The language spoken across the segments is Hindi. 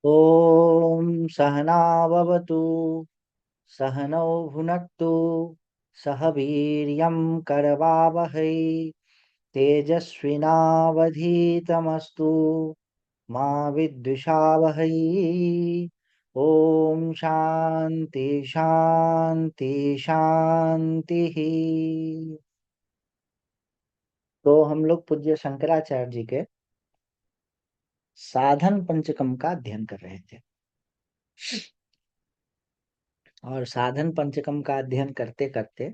ओम सहनाववतु सहनौ भुनक्तु सह वीर्यं करवावहै तेजस्विनावधीतमस्तु मा विद्विषावहै। ओम शांति शांति शांति। तो हम लोग पूज्य शंकराचार्य जी के साधन पंचकम का अध्ययन कर रहे थे और साधन पंचकम का अध्ययन करते करते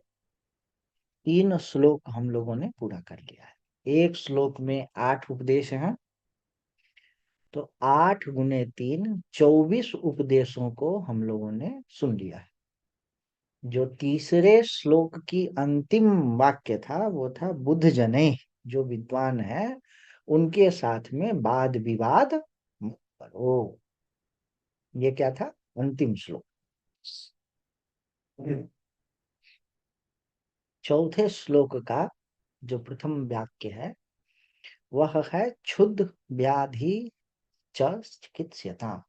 3 श्लोक हम लोगों ने पूरा कर लिया है। एक श्लोक में 8 उपदेश हैं, तो 8 × 3 24 उपदेशों को हम लोगों ने सुन लिया है। जो तीसरे श्लोक की अंतिम वाक्य था वो था बुद्ध जने, जो विद्वान है उनके साथ में वाद विवाद मत करो। ये क्या था? अंतिम श्लोक। चौथे श्लोक का जो प्रथम वाक्य है वह है क्षुद्ध व्याधि च चिकित्स्यताम्।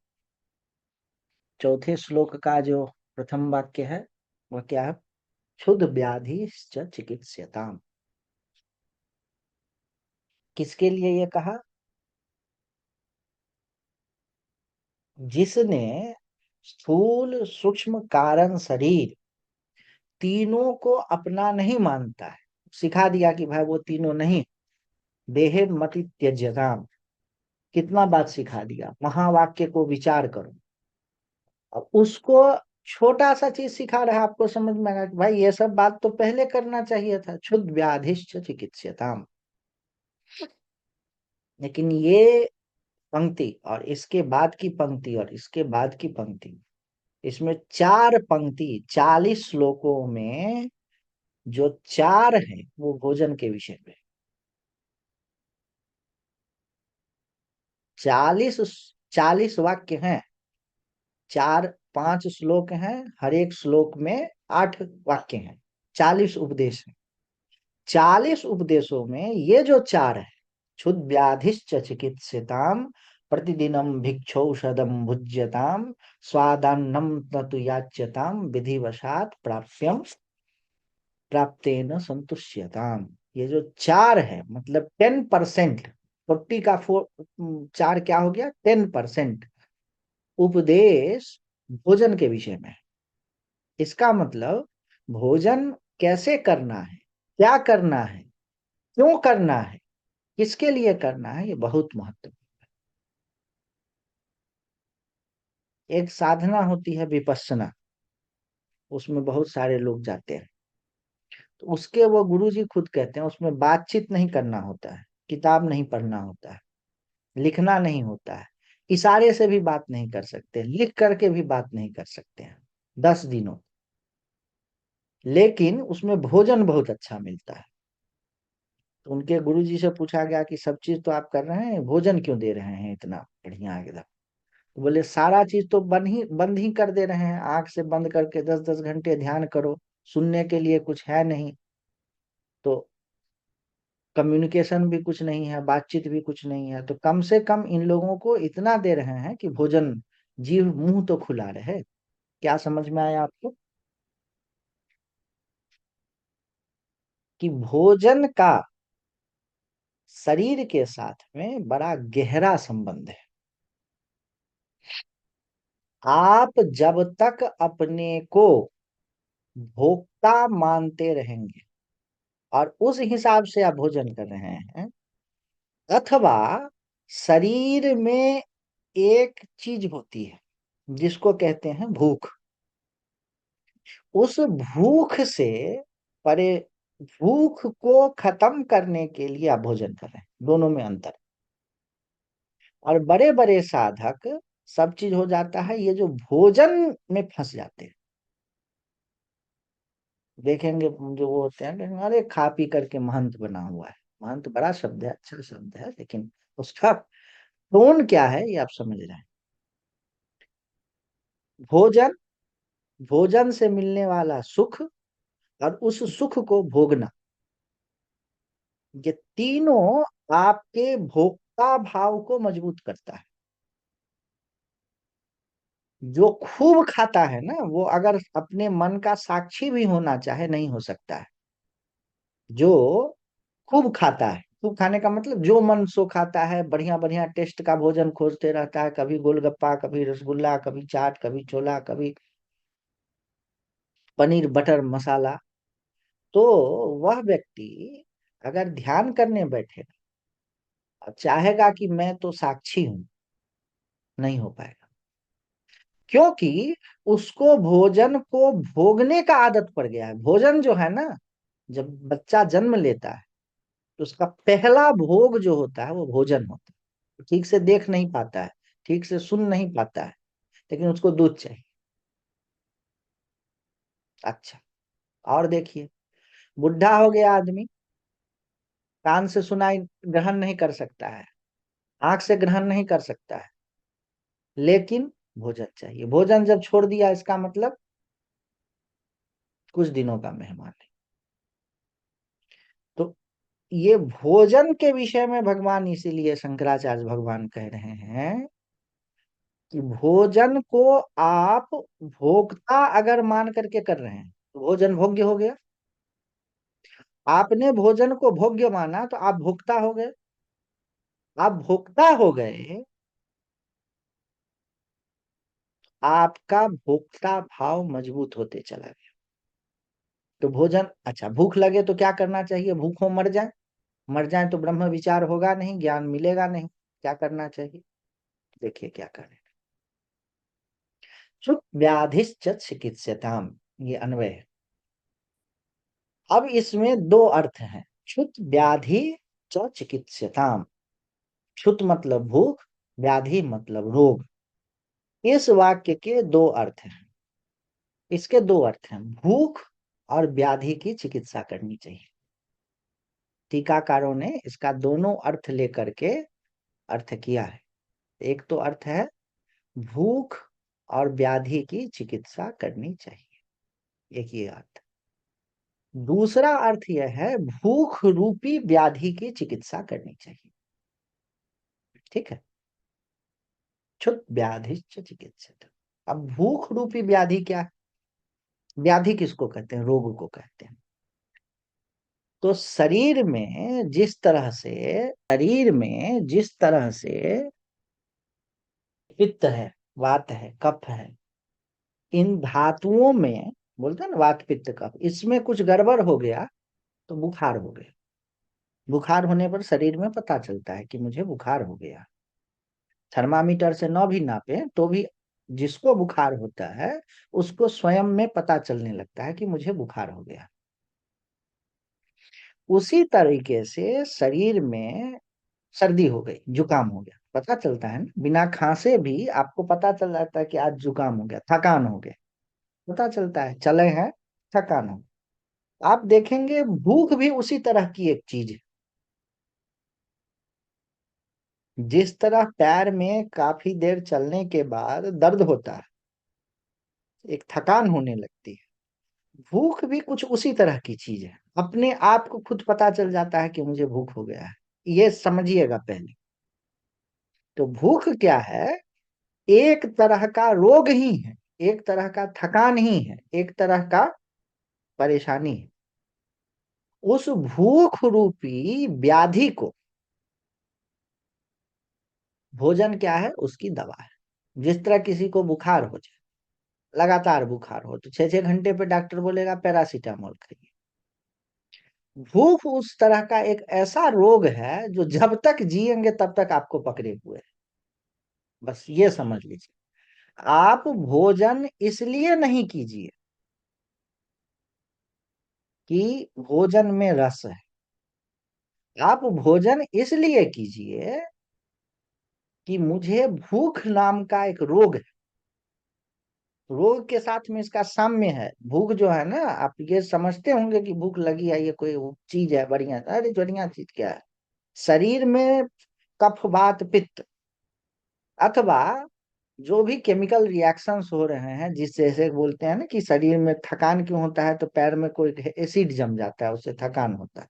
चौथे श्लोक का जो प्रथम वाक्य है वह क्या है? क्षुद्ध व्याधि च चिकित्स्यताम्। किसके लिए ये कहा? जिसने स्थूल सूक्ष्म कारण शरीर तीनों को अपना नहीं मानता है, सिखा दिया कि भाई वो तीनों नहीं, देहे मति त्यज्यताम्। कितना बात सिखा दिया, महावाक्य को विचार करो। अब उसको छोटा सा चीज सिखा रहा है, आपको समझ में आएगा कि भाई ये सब बात तो पहले करना चाहिए था, क्षुद्ध व्याधिश्च चिकित्स्यताम्। लेकिन ये पंक्ति और इसके बाद की पंक्ति और इसके बाद की पंक्ति, इसमें 4 पंक्ति 40 श्लोकों में जो 4 है वो भोजन के विषय में। 40 40 वाक्य हैं, 5 श्लोक हैं, हर एक श्लोक में 8 वाक्य हैं, 40 उपदेश हैं। 40 उपदेशों में ये जो 4 है, क्षुद् व्याधिश्च चिकित्स्यताम्, प्रतिदिनम भिक्षौषधम भुज्यताम, स्वादान्नम न तु याच्यताम, विधिवशात प्राप्यम प्राप्तेन संतुष्यताम। ये जो 4 है मतलब 10%, 40 का 4 क्या हो गया? 10% उपदेश भोजन के विषय में है। इसका मतलब भोजन कैसे करना है, क्या करना है, क्यों करना है, किसके लिए करना है, ये बहुत महत्वपूर्ण। एक साधना होती है विपश्यना, उसमें बहुत सारे लोग जाते हैं, तो उसके वो गुरु जी खुद कहते हैं उसमें बातचीत नहीं करना होता है, किताब नहीं पढ़ना होता है, लिखना नहीं होता है, इशारे से भी बात नहीं कर सकते, लिख करके भी बात नहीं कर सकते हैं 10 दिनों। लेकिन उसमें भोजन बहुत अच्छा मिलता है। तो उनके गुरु जी से पूछा गया कि सब चीज तो आप कर रहे हैं, भोजन क्यों दे रहे हैं इतना बढ़िया एकदम? तो बोले सारा चीज तो बंद ही कर दे रहे हैं, आंख से बंद करके 10-10 घंटे ध्यान करो, सुनने के लिए कुछ है नहीं, तो कम्युनिकेशन भी कुछ नहीं है, बातचीत भी कुछ नहीं है, तो कम से कम इन लोगों को इतना दे रहे हैं कि भोजन, जीव मुंह तो खुला रहे। क्या समझ में आया आपको? कि भोजन का शरीर के साथ में बड़ा गहरा संबंध है। आप जब तक अपने को भोक्ता मानते रहेंगे और उस हिसाब से आप भोजन कर रहे हैं, अथवा शरीर में एक चीज होती है जिसको कहते हैं भूख, उस भूख से परे, भूख को खत्म करने के लिए आप भोजन कर रहे हैं, दोनों में अंतर। और बड़े बड़े साधक, सब चीज हो जाता है, ये जो भोजन में फंस जाते हैं, देखेंगे जो वो होते हैं कहेंगे, अरे खा पी करके महंत बना हुआ है। महंत बड़ा शब्द है, अच्छा शब्द है, लेकिन उसका टोन क्या है ये आप समझ रहे हैं। भोजन, भोजन से मिलने वाला सुख और उस सुख को भोगना, ये तीनों आपके भोक्ता भाव को मजबूत करता है। जो खूब खाता है ना, वो अगर अपने मन का साक्षी भी होना चाहे नहीं हो सकता है। जो खूब खाता है, खूब खाने का मतलब जो मन सो खाता है, बढ़िया बढ़िया टेस्ट का भोजन खोजते रहता है, कभी गोलगप्पा, कभी रसगुल्ला, कभी चाट, कभी छोला, कभी पनीर बटर मसाला, तो वह व्यक्ति अगर ध्यान करने बैठेगा और चाहेगा कि मैं तो साक्षी हूं, नहीं हो पाएगा। क्योंकि उसको भोजन को भोगने का आदत पड़ गया है। भोजन जो है ना, जब बच्चा जन्म लेता है तो उसका पहला भोग जो होता है वो भोजन होता है। ठीक से देख नहीं पाता है, ठीक से सुन नहीं पाता है, लेकिन उसको दूध चाहिए। अच्छा, और देखिए, बुढ़ा हो गया आदमी, कान से सुनाई ग्रहण नहीं कर सकता है, आंख से ग्रहण नहीं कर सकता है, लेकिन भोजन चाहिए। भोजन जब छोड़ दिया, इसका मतलब कुछ दिनों का मेहमान है। तो ये भोजन के विषय में भगवान इसीलिए शंकराचार्य भगवान कह रहे हैं कि भोजन को आप भोक्ता अगर मान करके कर रहे हैं तो भोजन भोग्य हो गया। आपने भोजन को भोग्य माना तो आप भोक्ता हो गए। आप भोक्ता हो गए, आपका भोक्ता भाव मजबूत होते चला गया। तो भोजन, अच्छा भूख लगे तो क्या करना चाहिए? भूखों मर जाए, मर जाए तो ब्रह्म विचार होगा नहीं, ज्ञान मिलेगा नहीं। क्या करना चाहिए? देखिए क्या करें। चुप व्याधिश्च चिकित्स्यताम, ये अन्वय है। अब इसमें दो अर्थ हैं, क्षुत व्याधि च चिकित्स्यताम। क्षुत मतलब भूख, व्याधि मतलब रोग। इस वाक्य के दो अर्थ हैं। इसके दो अर्थ हैं, भूख और व्याधि की चिकित्सा करनी चाहिए। टीकाकारों ने इसका दोनों अर्थ लेकर के अर्थ किया है। एक तो अर्थ है भूख और व्याधि की चिकित्सा करनी चाहिए, एक ये अर्थ। दूसरा अर्थ यह है भूख रूपी व्याधि की चिकित्सा करनी चाहिए। ठीक है, क्षुत व्याधि चिकित्सित। अब भूख रूपी व्याधि क्या है? व्याधि किसको कहते हैं? रोग को कहते हैं। तो शरीर में जिस तरह से पित्त है, वात है, कफ है, इन धातुओं में, बोलते हैं ना वात पित्त कफ, इसमें कुछ गड़बड़ हो गया तो बुखार हो गया। बुखार होने पर शरीर में पता चलता है कि मुझे बुखार हो गया। थर्मामीटर से न भी नापे तो भी जिसको बुखार होता है उसको स्वयं में पता चलने लगता है कि मुझे बुखार हो गया। उसी तरीके से शरीर में सर्दी हो गई, जुकाम हो गया, पता चलता है ना, बिना खांसे भी आपको पता चल जाता है कि आज जुकाम हो गया, थकान हो गया, पता चलता है, चले हैं, थकान हो। आप देखेंगे भूख भी उसी तरह की एक चीज है। जिस तरह पैर में काफी देर चलने के बाद दर्द होता है, एक थकान होने लगती है, भूख भी कुछ उसी तरह की चीज है। अपने आप को खुद पता चल जाता है कि मुझे भूख हो गया है, ये समझिएगा पहले। तो भूख क्या है? एक तरह का रोग ही है, एक तरह का थकान ही है, एक तरह का परेशानी है। उस भूख रूपी व्याधि को भोजन क्या है? उसकी दवा है। जिस तरह किसी को बुखार हो जाए, लगातार बुखार हो, तो 6-6 घंटे पे डॉक्टर बोलेगा पैरासीटामोल खाइए। भूख उस तरह का एक ऐसा रोग है जो जब तक जिएंगे तब तक आपको पकड़े हुए है। बस ये समझ लीजिए। आप भोजन इसलिए नहीं कीजिए कि भोजन में रस है। आप भोजन इसलिए कीजिए कि मुझे भूख नाम का एक रोग है। रोग के साथ में इसका साम्य है। भूख जो है ना, आप ये समझते होंगे कि भूख लगी है, ये कोई चीज है बढ़िया, अरे बढ़िया चीज क्या है? शरीर में कफ वात पित्त अथवा जो भी केमिकल रिएक्शंस हो रहे हैं, जिस जैसे बोलते हैं ना कि शरीर में थकान क्यों होता है, तो पैर में कोई एसिड जम जाता है, उससे थकान होता है।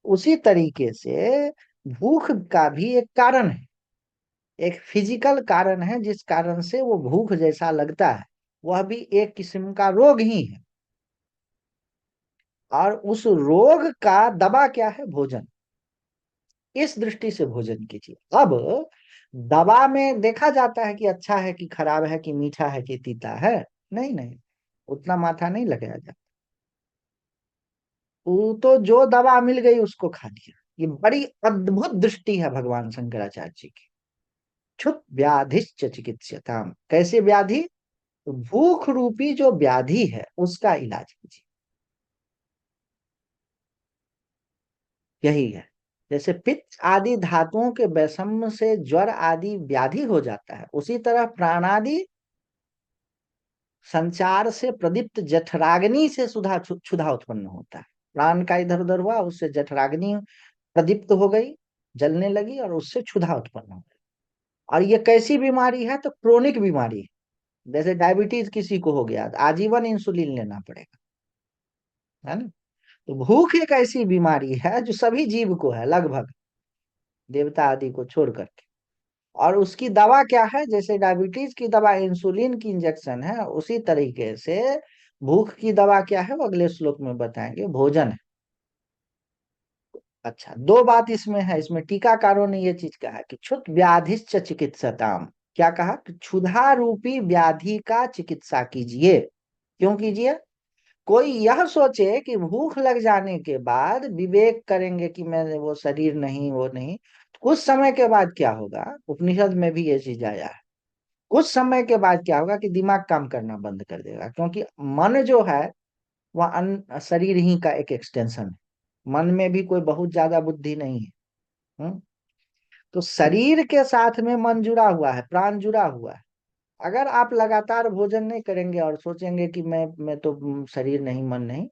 उसी तरीके से भूख का भी एक कारण है। एक फिजिकल कारण है जिस कारण से वो भूख जैसा लगता है, वह भी एक किस्म का रोग ही है। और उस रोग का दवा क्या है? भोजन। इस दृष्टि से भोजन कीजिए। अब दवा में देखा जाता है कि अच्छा है कि खराब है कि मीठा है कि तीता है। नहीं नहीं, उतना माथा नहीं लगाया जाता। वो तो जो दवा मिल गई उसको खा लिया। ये बड़ी अद्भुत दृष्टि है भगवान शंकराचार्य जी की। क्षुत व्याधिश्च चिकित्स्यताम, कैसे व्याधि? तो भूख रूपी जो व्याधि है उसका इलाज कीजिए। यही है। जैसे पित्त आदि धातुओं के वैषम्य से ज्वर आदि व्याधि हो जाता है, उसी तरह प्राणादि संचार से प्रदीप्त जठराग्नि से सुधा क्षुधा उत्पन्न होता है। प्राण का इधर उधर हुआ, उससे जठराग्नि प्रदीप्त हो गई, जलने लगी, और उससे क्षुधा उत्पन्न हो गई। और ये कैसी बीमारी है? तो क्रोनिक बीमारी है। जैसे डायबिटीज किसी को हो गया तो आजीवन इंसुलिन लेना पड़ेगा, है ना। तो भूख एक ऐसी बीमारी है जो सभी जीव को है लगभग, देवता आदि को छोड़ करके। और उसकी दवा क्या है? जैसे डायबिटीज की दवा इंसुलिन की इंजेक्शन है, उसी तरीके से भूख की दवा क्या है वो अगले श्लोक में बताएंगे, भोजन है। अच्छा, दो बात इसमें है, इसमें टीकाकारों ने ये चीज कहा कि क्षुत व्याधिश्च चिकित्सताम। क्या कहा? कि क्षुधा रूपी व्याधि का चिकित्सा कीजिए। क्यों कीजिए? कोई यह सोचे कि भूख लग जाने के बाद विवेक करेंगे कि मैं वो शरीर नहीं, वो नहीं, तो कुछ समय के बाद क्या होगा? उपनिषद में भी ये चीज आया है। कुछ समय के बाद क्या होगा कि दिमाग काम करना बंद कर देगा, क्योंकि मन जो है वह शरीर ही का एक एक्सटेंशन है। मन में भी कोई बहुत ज्यादा बुद्धि नहीं है। हम्म? तो शरीर के साथ में मन जुड़ा हुआ है, प्राण जुड़ा हुआ है। अगर आप लगातार भोजन नहीं करेंगे और सोचेंगे कि मैं तो शरीर नहीं, मन नहीं,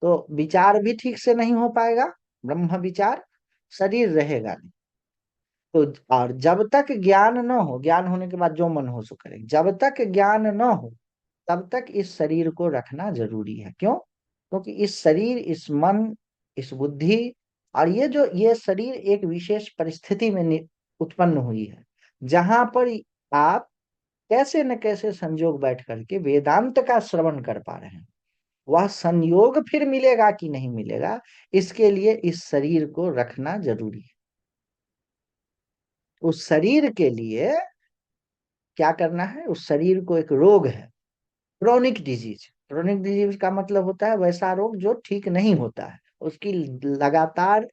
तो विचार भी ठीक से नहीं हो पाएगा, ब्रह्म विचार, शरीर रहेगा नहीं। तो और जब तक ज्ञान न हो, ज्ञान होने के बाद जो मन हो सो करें, जब तक ज्ञान न हो तब तक इस शरीर को रखना जरूरी है। क्यों? क्योंकि इस शरीर, इस मन, इस बुद्धि, और ये शरीर एक विशेष परिस्थिति में उत्पन्न हुई है, जहां पर आप कैसे न कैसे संयोग बैठ करके वेदांत का श्रवण कर पा रहे हैं। वह संयोग फिर मिलेगा कि नहीं मिलेगा, इसके लिए इस शरीर को रखना जरूरी है। उस शरीर के लिए क्या करना है? उस शरीर को, एक रोग है क्रोनिक डिजीज। क्रोनिक डिजीज का मतलब होता है वैसा रोग जो ठीक नहीं होता है, उसकी लगातार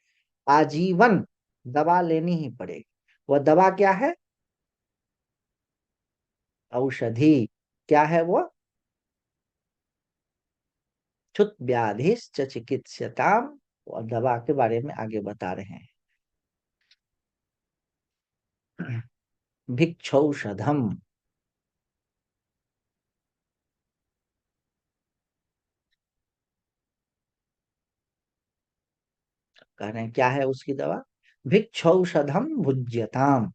आजीवन दवा लेनी ही पड़ेगी। वह दवा क्या है? औषधि। क्या है वो? क्षुत व्याधिश्च चिकित्स्यताम। और दवा के बारे में आगे बता रहे हैं। भिक्षौषधम। कह रहे हैं क्या है उसकी दवा? भिक्षौषधम भुज्यताम।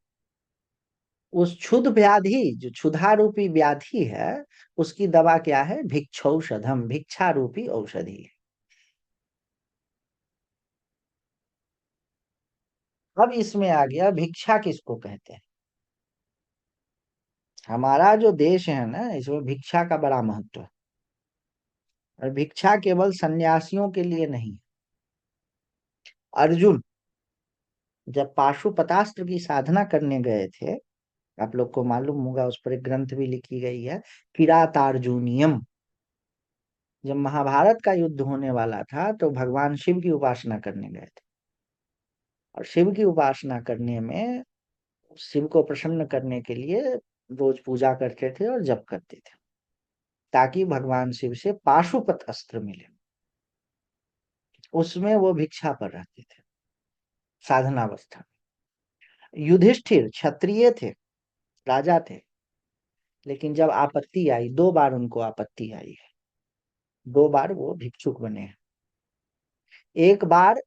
उस क्षुध व्याधि, जो क्षुधा रूपी व्याधि है, उसकी दवा क्या है? भिक्षौषधम, भिक्षा रूपी औषधि है। अब इसमें आ गया भिक्षा किसको कहते हैं। हमारा जो देश है ना, इसमें भिक्षा का बड़ा महत्व है। और भिक्षा केवल सन्यासियों के लिए नहीं। अर्जुन जब पाशुपतास्त्र की साधना करने गए थे, आप लोग को मालूम होगा, उस पर एक ग्रंथ भी लिखी गई है, किरातार्जुनियम। जब महाभारत का युद्ध होने वाला था तो भगवान शिव की उपासना करने गए थे। और शिव की उपासना करने में, शिव को प्रसन्न करने के लिए रोज पूजा करते थे और जप करते थे, ताकि भगवान शिव से पाशुपत अस्त्र मिले। उसमें वो भिक्षा पर रहते थे साधनावस्था में। युधिष्ठिर क्षत्रिय थे, राजा थे, लेकिन जब आपत्ति आई, दो बार उनको आपत्ति आई है, दो बार वो भिक्षुक बने हैं। एक बार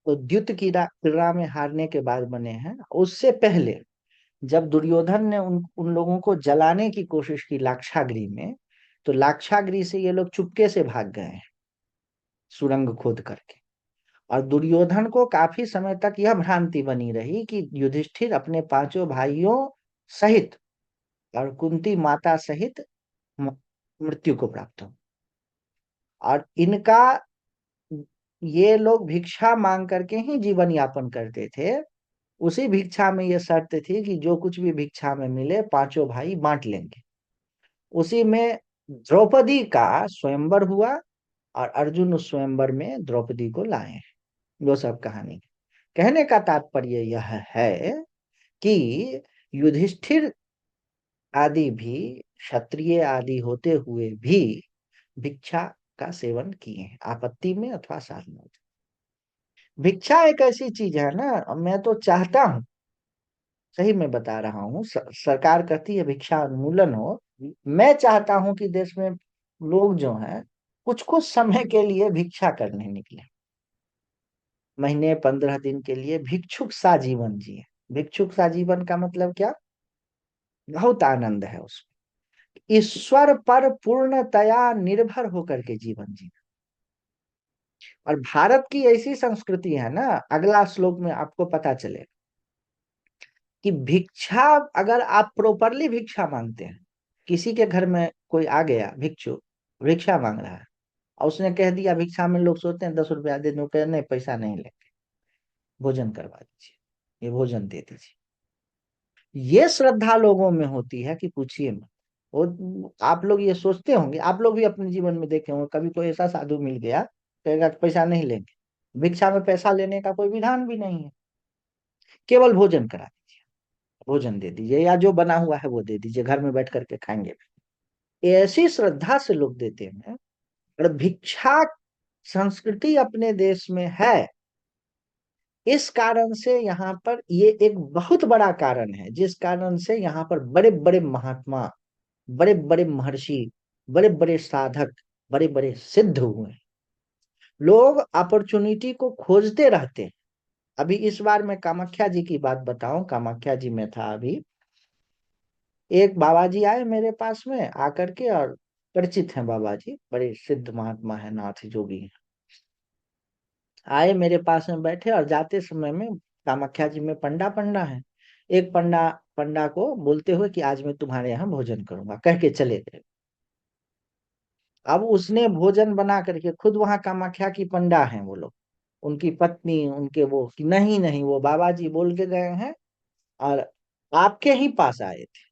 तो द्युत की क्रीड़ा में हारने के बाद बने हैं। उससे पहले जब दुर्योधन ने उन लोगों को जलाने की कोशिश की लाक्षागृह में, तो लाक्षागृह से ये लोग चुपके से भाग गए हैं, सुरंग खोद करके। और दुर्योधन को काफी समय तक यह भ्रांति बनी रही कि युधिष्ठिर अपने पांचों भाइयों सहित और कुंती माता सहित म- मृत्यु को प्राप्त हो। और इनका, ये लोग भिक्षा मांग करके ही जीवन यापन करते थे। उसी भिक्षा में ये शर्त थी कि जो कुछ भी भिक्षा में मिले पांचों भाई बांट लेंगे। उसी में द्रौपदी का स्वयंवर हुआ और अर्जुन उस स्वयंवर में द्रौपदी को लाए हैं। वो सब कहानी। कहने का तात्पर्य यह है कि युधिष्ठिर आदि भी क्षत्रिय आदि होते हुए भी भिक्षा का सेवन किए हैं, आपत्ति में अथवा साधन में। भिक्षा एक ऐसी चीज है ना, मैं तो चाहता हूँ, सही में बता रहा हूँ, सरकार कहती है भिक्षा उन्मूलन हो। मैं चाहता हूँ कि देश में लोग जो हैं कुछ कुछ समय के लिए भिक्षा करने निकले, महीने 15 दिन के लिए भिक्षुक सा जीवन जिए। भिक्षुक सा जीवन का मतलब क्या? बहुत आनंद है उसमें, ईश्वर पर पूर्णतया निर्भर होकर के जीवन जीना। और भारत की ऐसी संस्कृति है ना, अगला श्लोक में आपको पता चले कि भिक्षा, अगर आप प्रॉपरली भिक्षा मांगते हैं, किसी के घर में कोई आ गया भिक्षु, भिक्षा मांग रहा है, और उसने कह दिया, भिक्षा में लोग सोचते हैं 10 रुपया दे दो, कह नहीं पैसा नहीं लेंगे, भोजन करवा दीजिए, ये भोजन दे दीजिए। ये श्रद्धा लोगों में होती है कि पूछिए मत। वो आप लोग ये सोचते होंगे, आप लोग भी अपने जीवन में देखे होंगे, कभी कोई ऐसा साधु मिल गया कहेगा कि पैसा नहीं लेंगे। भिक्षा में पैसा लेने का कोई विधान भी नहीं है, केवल भोजन करा दीजिए, भोजन दे दीजिए, या जो बना हुआ है वो दे दीजिए, घर में बैठ करके खाएंगे। ऐसी श्रद्धा से लोग देते हैं। और भिक्षा संस्कृति अपने देश में है, इस कारण से यहाँ पर ये एक बहुत बड़ा कारण है, जिस कारण से यहाँ पर बड़े बड़े महात्मा, बड़े बड़े महर्षि, बड़े बड़े साधक, बड़े बड़े सिद्ध हुए हैं। लोग अपॉर्चुनिटी को खोजते रहते हैं। अभी इस बार मैं कामाख्या जी की बात बताऊं, कामाख्या जी में था अभी, एक बाबा जी आए मेरे पास में आकर के, और परिचित हैं बाबा जी, बड़े सिद्ध महात्मा है, नाथ जोगी हैं। आए मेरे पास में बैठे, और जाते समय में कामाख्या जी में पंडा पंडा है, एक पंडा पंडा को बोलते हुए कि आज मैं तुम्हारे यहाँ भोजन करूंगा, कह के चले गए। अब उसने भोजन बना करके खुद, वहां कामाख्या की पंडा हैं वो लोग, उनकी पत्नी, उनके वो, कि नहीं नहीं वो बाबा जी बोल के गए हैं और आपके ही पास आए थे,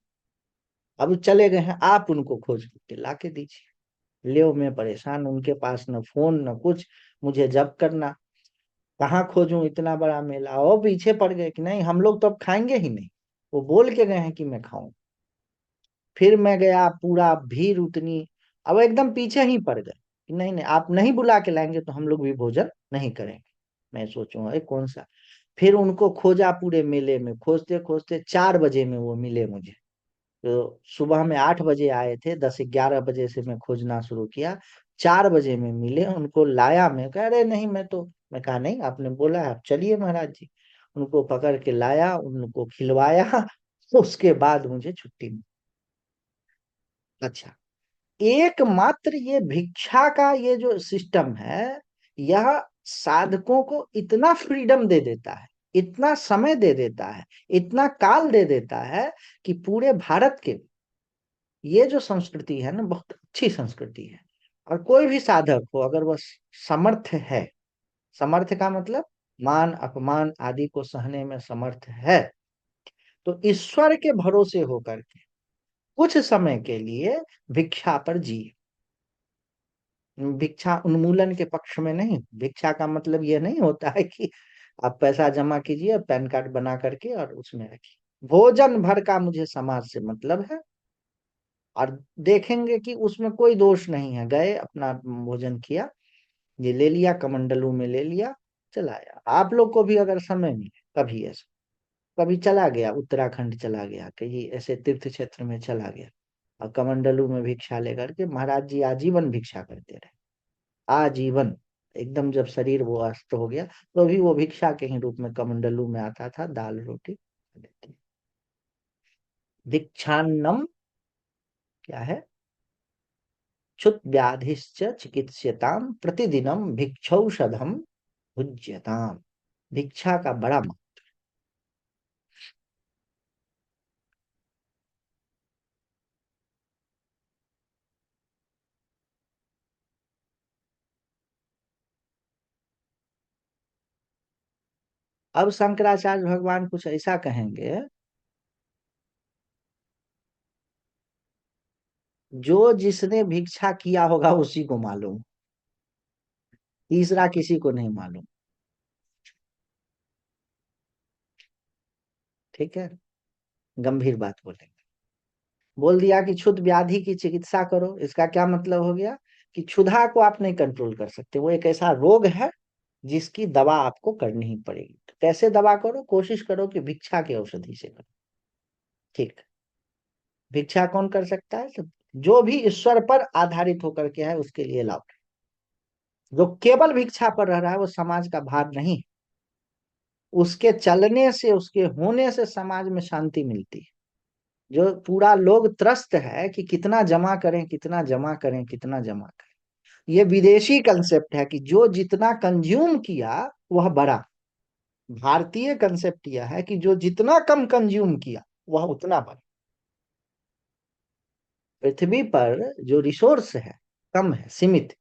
अब चले गए हैं, आप उनको खोज के ला के दीजिए। ले मैं परेशान, उनके पास न फोन न कुछ, मुझे जब करना, कहाँ खोजूं, इतना बड़ा मेला। और पीछे पड़ गए कि नहीं हम लोग तो अब खाएंगे ही नहीं, वो बोल के गए हैं कि मैं खाऊं। फिर मैं गया, पूरा भीड़ उतनी, अब एकदम पीछे ही पड़ गए कि नहीं नहीं आप नहीं बुला के लाएंगे तो हम लोग भी भोजन नहीं करेंगे। मैं सोचूं अरे कौन सा। फिर उनको खोजा पूरे मेले में, खोजते खोजते 4 बजे में वो मिले मुझे। तो सुबह में 8 बजे आए थे, 10-11 बजे से मैं खोजना शुरू किया, 4 बजे में मिले, उनको लाया। मैं कह रहे नहीं मैं तो, मैं कहा नहीं आपने बोला है, आप चलिए महाराज जी। उनको पकड़ के लाया, उनको खिलवाया उसके बाद मुझे छुट्टी मिली। अच्छा, एकमात्र ये भिक्षा का ये जो सिस्टम है, यह साधकों को इतना फ्रीडम दे देता है, इतना समय दे देता है, इतना काल दे देता है कि पूरे भारत के, ये जो संस्कृति है ना बहुत अच्छी संस्कृति है। और कोई भी साधक हो अगर वह समर्थ है, समर्थ का मतलब मान अपमान आदि को सहने में समर्थ है, तो ईश्वर के भरोसे होकर के कुछ समय के लिए भिक्षा पर जिए। भिक्षा उन्मूलन के पक्ष में नहीं, भिक्षा का मतलब ये नहीं होता है कि आप पैसा जमा कीजिए, पैन कार्ड बना करके और उसमें रखिए। भोजन भर का मुझे समाज से मतलब है, और देखेंगे कि उसमें कोई दोष नहीं है, गए अपना भोजन किया, ये ले लिया कमंडलू में ले लिया, चला आया। आप लोग को भी अगर समय मिले कभी ऐसा, कभी चला गया उत्तराखंड, चला गया कहीं ऐसे तीर्थ क्षेत्र में चला गया, और कमंडलू में भिक्षा लेकर के, महाराज जी आजीवन भिक्षा करते रहे, आजीवन। एकदम जब शरीर वो अस्त हो गया, तो भी वो भिक्षा के ही रूप में कमंडलू में आता था, दाल रोटी देते। भिक्षान्नम क्या है? क्षुत व्याधिश्च चिकित्स्यताम प्रतिदिनम भिक्षौषधम भुज्यताम, भिक्षा का बड़ा अब शंकराचार्य भगवान कुछ ऐसा कहेंगे, जो जिसने भिक्षा किया होगा उसी को मालूम, तीसरा किसी को नहीं मालूम। ठीक है, गंभीर बात बोलेंगे। बोल दिया कि क्षुध व्याधि की चिकित्सा करो, इसका क्या मतलब हो गया कि क्षुधा को आप नहीं कंट्रोल कर सकते, वो एक ऐसा रोग है जिसकी दवा आपको करनी ही पड़ेगी। तो कैसे दवा करो, कोशिश करो कि भिक्षा की औषधि से करो। ठीक, भिक्षा कौन कर सकता है? तो जो भी ईश्वर पर आधारित होकर के है उसके लिए लाभ। जो केवल भिक्षा पर रह रहा है वो समाज का भार नहीं, उसके चलने से, उसके होने से समाज में शांति मिलती है। जो पूरा लोग त्रस्त है कि कितना जमा करें, कितना जमा करें, कितना जमा करें, ये विदेशी कंसेप्ट है कि जो जितना कंज्यूम किया वह बड़ा। भारतीय कंसेप्ट यह है कि जो जितना कम कंज्यूम किया वह उतना बड़ा। पृथ्वी पर जो रिसोर्स है कम है, सीमित है।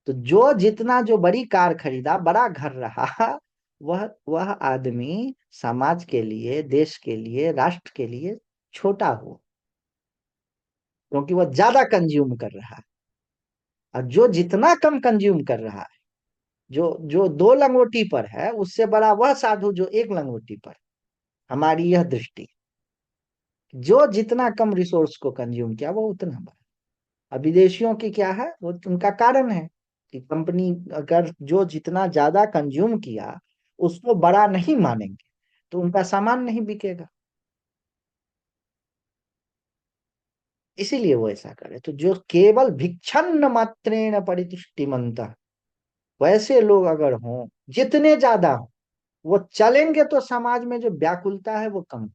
तो जो जितना, जो बड़ी कार खरीदा, बड़ा घर रहा, वह आदमी समाज के लिए, देश के लिए, राष्ट्र के लिए छोटा हो, क्योंकि वह ज्यादा कंज्यूम कर रहा है। और जो जितना कम कंज्यूम कर रहा है, जो जो दो लंगोटी पर है, उससे बड़ा वह साधु जो एक लंगोटी पर। हमारी यह दृष्टि, जो जितना कम रिसोर्स को कंज्यूम किया वो उतना बड़ा। अब विदेशियों की क्या है, वो उनका कारण है कि कंपनी अगर जो जितना ज्यादा कंज्यूम किया उसको बड़ा नहीं मानेंगे तो उनका सामान नहीं बिकेगा, इसीलिए वो ऐसा करे। तो जो केवल भिक्षन्न मात्रेण परितुष्टिमंत, वैसे लोग अगर हों, जितने ज्यादा हो, वो चलेंगे तो समाज में जो व्याकुलता है वो कम।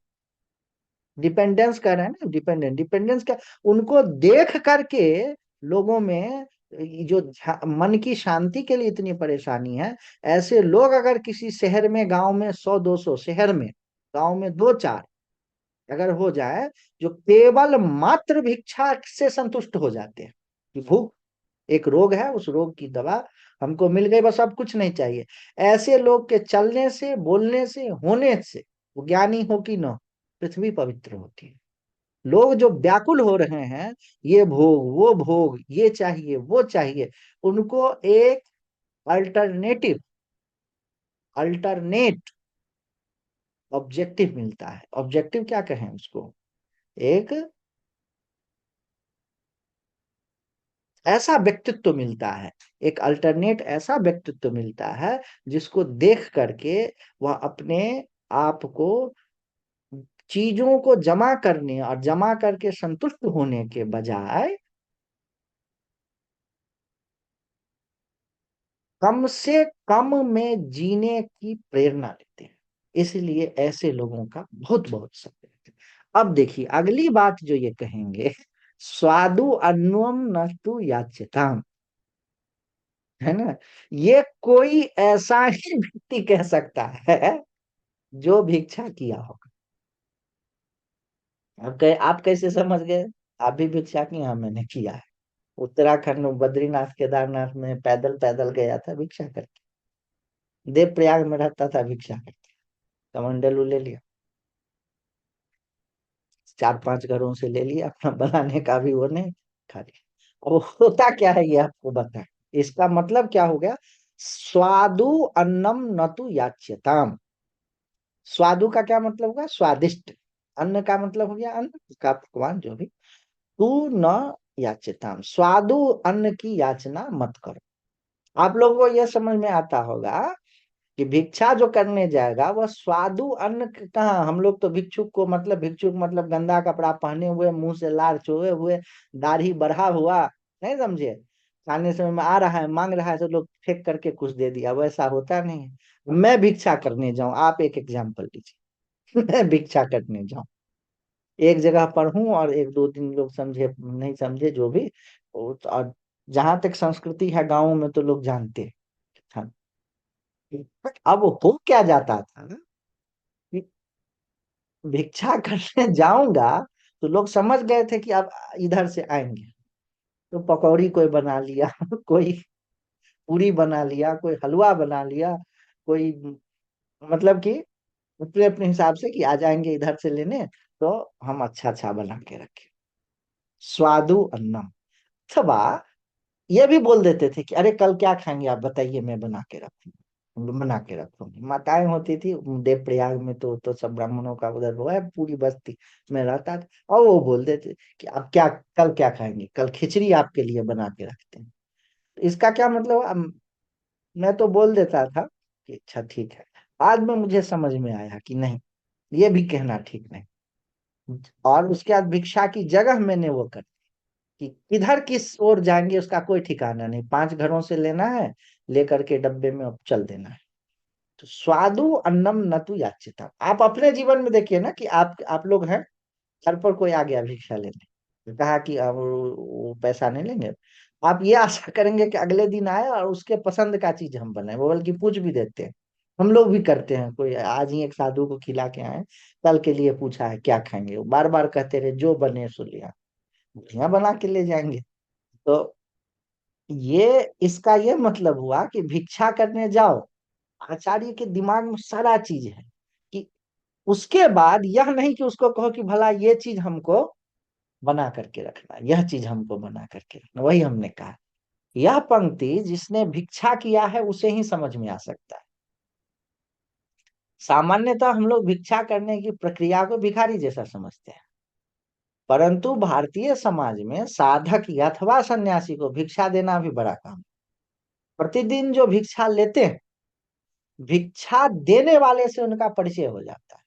डिपेंडेंस कह रहे हैं ना, डिपेंडेंस क्या, उनको देख करके लोगों में जो मन की शांति के लिए इतनी परेशानी है। ऐसे लोग अगर किसी शहर में, गांव में 100-200, शहर में, गांव में 2-4 अगर हो जाए, जो केवल मात्र भिक्षा से संतुष्ट हो जाते हैं कि भूख एक रोग है, उस रोग की दवा हमको मिल गई, बस अब कुछ नहीं चाहिए। ऐसे लोग के चलने से, बोलने से, होने से, वो ज्ञानी हो कि न, पृथ्वी पवित्र होती है। लोग जो व्याकुल हो रहे हैं, ये भोग, वो भोग, ये चाहिए, वो चाहिए, उनको एक अल्टरनेटिव, अल्टरनेट ऑब्जेक्टिव मिलता है। ऑब्जेक्टिव क्या कहें उसको, एक ऐसा व्यक्तित्व मिलता है, एक अल्टरनेट ऐसा व्यक्तित्व मिलता है जिसको देख करके वह अपने आप को, चीजों को जमा करने और जमा करके संतुष्ट होने के बजाय कम से कम में जीने की प्रेरणा देते हैं। इसलिए ऐसे लोगों का बहुत बहुत सत्य है। अब देखिए अगली बात जो ये कहेंगे, स्वादु अन्वम नस्तु याच्यताम, है ना। ये कोई ऐसा ही व्यक्ति कह सकता है जो भिक्षा किया होगा। आप कैसे समझ गए? आप भी भिक्षा की? हाँ, मैंने किया है। उत्तराखंड में बद्रीनाथ केदारनाथ में पैदल पैदल गया था भिक्षा करके। देव प्रयाग में रहता था भिक्षा करके, कमंडलू ले लिया, 4-5 घरों से ले लिया, अपना बनाने का भी वो नहीं, खा लिया। अब होता क्या है ये आपको बता, इसका मतलब क्या हो गया, स्वादु अन्नम न तु याच्यताम। स्वादु का क्या मतलब हुआ, स्वादिष्ट। अन्न का मतलब हो गया अन्न का पकवान जो भी। तू न याच्यताम, स्वादु अन्न की याचना मत करो। आप लोगों को यह समझ में आता होगा कि भिक्षा जो करने जाएगा वह स्वादु अन्न कहाँ, हम लोग तो भिक्षुक को मतलब, भिक्षुक मतलब गंदा कपड़ा पहने हुए, मुंह से लार चोए हुए, दाढ़ी बढ़ा हुआ, नहीं समझे, खाने समय में आ रहा है, मांग रहा है तो लोग फेंक करके कुछ दे दिया, वैसा होता नहीं है। मैं भिक्षा करने जाऊं, आप एक एग्जाम्पल लीजिए। मैं भिक्षा करने जाऊं, एक जगह पर हूं और 1-2 दिन लोग समझे नहीं समझे जो भी, और जहां तक संस्कृति है गाँव में तो लोग जानते हैं। हाँ, अब हो क्या जाता था कि भिक्षा करने जाऊंगा तो लोग समझ गए थे कि अब इधर से आएंगे, तो पकौड़ी कोई बना लिया, कोई पूरी बना लिया, कोई हलवा बना लिया, कोई मतलब कि अपने अपने हिसाब से कि आ जाएंगे इधर से लेने, तो हम अच्छा अच्छा बना के रखे। स्वादु अन्नम, अथवा ये भी बोल देते थे कि अरे कल क्या खाएंगे आप बताइए, मैं बना के रखूंगी, बना के रखूंगी। माताएं होती थी देव प्रयाग में, तो सब ब्राह्मणों का उधर वो है, पूरी बस्ती में रहता था, और वो बोल देते कि आप क्या, कल क्या खाएंगे, कल खिचड़ी आपके लिए बना के रखते हैं। तो इसका क्या मतलब, मैं तो बोल देता था कि अच्छा ठीक है। बाद में मुझे समझ में आया कि नहीं, ये भी कहना ठीक नहीं। और उसके बाद भिक्षा की जगह मैंने वो कर कि किधर किस ओर जाएंगे उसका कोई ठिकाना नहीं, 5 घरों से लेना है, लेकर के डब्बे में अब चल देना है। तो स्वादु अन्नम न तु याचिता, आप अपने जीवन में देखिए ना कि आप लोग हैं, घर पर कोई आ गया भिक्षा लेने, तो कहा कि अब वो पैसा नहीं लेंगे, आप ये आशा करेंगे कि अगले दिन आए और उसके पसंद का चीज हम बनाए, वो बल्कि पूछ भी देते हैं। हम लोग भी करते हैं, कोई आज ही एक साधु को खिला के आए, कल के लिए पूछा है क्या खाएंगे, वो बार बार कहते रहे जो बने सो लिया, बढ़िया बना के ले जाएंगे। तो ये इसका ये मतलब हुआ कि भिक्षा करने जाओ, आचार्य के दिमाग में सारा चीज है कि उसके बाद यह नहीं कि उसको कहो कि भला ये चीज हमको बना करके रखना, यह चीज हमको बना करके रखना। वही हमने कहा, यह पंक्ति जिसने भिक्षा किया है उसे ही समझ में आ सकता है। सामान्यतः हम लोग भिक्षा करने की प्रक्रिया को भिखारी जैसा समझते हैं, परंतु भारतीय समाज में साधक या अथवा सन्यासी को भिक्षा देना भी बड़ा काम है। प्रतिदिन जो भिक्षा लेते हैं, भिक्षा देने वाले से उनका परिचय हो जाता है।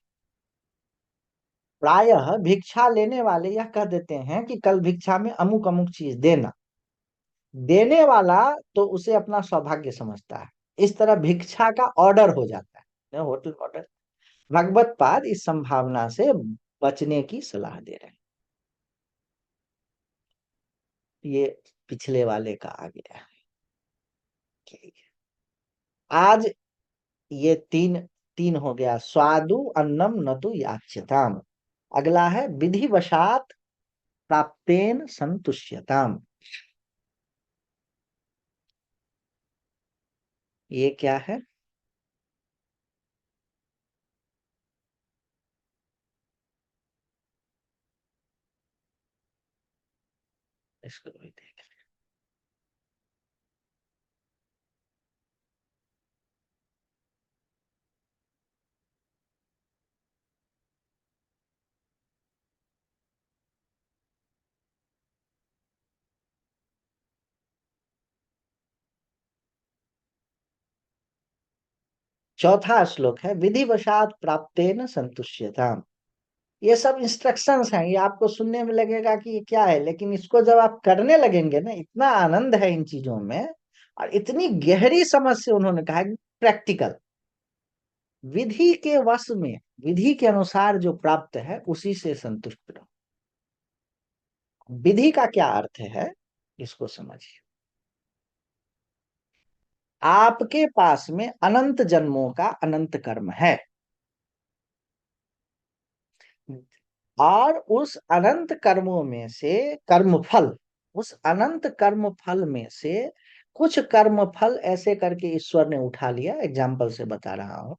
प्रायः भिक्षा लेने वाले यह कह देते हैं कि कल भिक्षा में अमुक अमुक चीज देना, देने वाला तो उसे अपना सौभाग्य समझता है। इस तरह भिक्षा का ऑर्डर हो जाता है, होटल ऑर्डर। भगवत पाद इस संभावना से बचने की सलाह दे रहे हैं। ये पिछले वाले का आ गया है। ठीक है। आज ये तीन तीन हो गया, स्वादु अन्नम न तो याच्यताम। अगला है विधिवशात प्राप्तेन संतुष्यताम। ये क्या है, इसको भी देख। चौथा श्लोक है विधिवशात प्राप्तेन संतुष्यताम। ये सब इंस्ट्रक्शंस हैं, ये आपको सुनने में लगेगा कि ये क्या है, लेकिन इसको जब आप करने लगेंगे ना, इतना आनंद है इन चीजों में, और इतनी गहरी समझ से उन्होंने कहा है, प्रैक्टिकल, विधि के वश में, विधि के अनुसार जो प्राप्त है उसी से संतुष्ट रहो। विधि का क्या अर्थ है, इसको समझिए। आपके पास में अनंत जन्मों का अनंत कर्म है, और उस अनंत कर्मों में से कर्म फल, उस अनंत कर्म फल में से कुछ कर्म फल ऐसे करके ईश्वर ने उठा लिया, एग्जाम्पल से बता रहा हूं,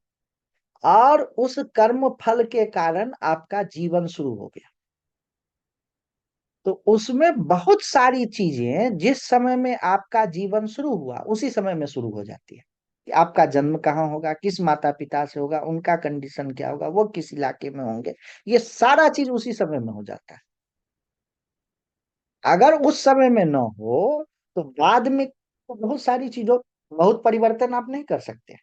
और उस कर्म फल के कारण आपका जीवन शुरू हो गया। तो उसमें बहुत सारी चीजें जिस समय में आपका जीवन शुरू हुआ उसी समय में शुरू हो जाती है, कि आपका जन्म कहाँ होगा, किस माता पिता से होगा, उनका कंडीशन क्या होगा, वो किस इलाके में होंगे, ये सारा चीज उसी समय में हो जाता है। अगर उस समय में न हो तो बाद में तो बहुत सारी चीजों, बहुत परिवर्तन आप नहीं कर सकते।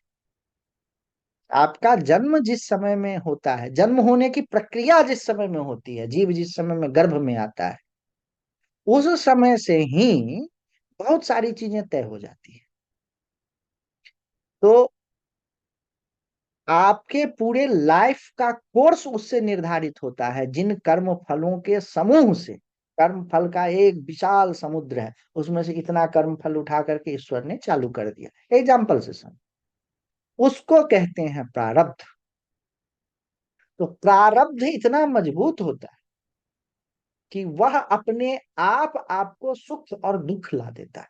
आपका जन्म जिस समय में होता है, जन्म होने की प्रक्रिया जिस समय में होती है, जीव जिस समय में गर्भ में आता है, उस समय से ही बहुत सारी चीजें तय हो जाती है। तो आपके पूरे लाइफ का कोर्स उससे निर्धारित होता है, जिन कर्म फलों के समूह से। कर्म फल का एक विशाल समुद्र है, उसमें से इतना कर्म फल उठा करके ईश्वर ने चालू कर दिया, एग्जाम्पल से समझ। उसको कहते हैं प्रारब्ध। तो प्रारब्ध इतना मजबूत होता है कि वह अपने आप आपको सुख और दुख ला देता है।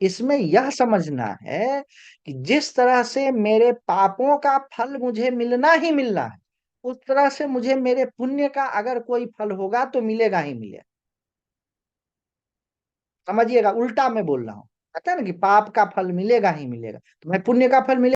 इसमें यह समझना है कि जिस तरह से मेरे पापों का फल मुझे मिलना ही मिलना है, उस तरह से मुझे मेरे पुण्य का अगर कोई फल होगा तो मिलेगा ही मिलेगा। समझिएगा, उल्टा मैं बोल रहा हूं। कहता है ना कि पाप का फल मिलेगा ही मिलेगा, तो मैं पुण्य का फल मिलेगा।